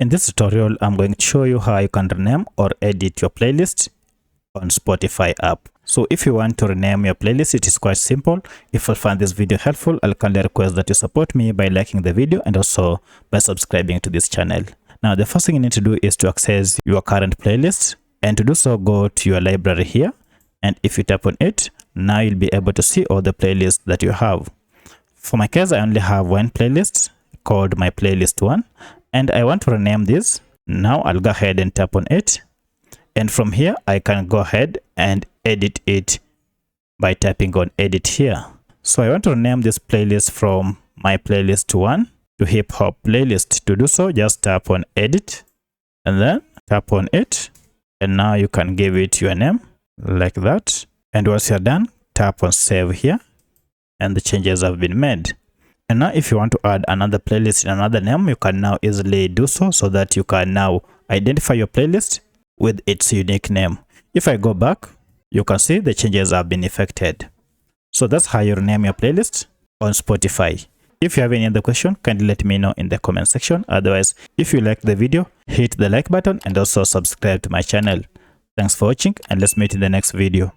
In this tutorial, I'm going to show you how you can rename or edit your playlist on Spotify app. So if you want to rename your playlist, it is quite simple. If you find this video helpful, I'll kindly request that you support me by liking the video and also by subscribing to this channel. Now, the first thing you need to do is to access your current playlist, and to do so, go to your library here. And if you tap on it, now you'll be able to see all the playlists that you have. For my case, I only have one playlist called my playlist 1, and I want to rename this. Now I'll go ahead and tap on it, and from here I can go ahead and edit it by tapping on edit here. So I want to rename this playlist from my playlist 1 to hip hop playlist. To do so, just tap on edit and then tap on it, and now you can give it your name like that. And once you're done, tap on save here, and the changes have been made. And now if you want to add another playlist in another name, you can now easily do so, so that you can now identify your playlist with its unique name. If I go back, you can see the changes have been effected. So that's how you rename your playlist on Spotify. If you have any other question, kindly let me know in the comment section. Otherwise, if you like the video, hit the like button and also subscribe to my channel. Thanks for watching, and let's meet in the next video.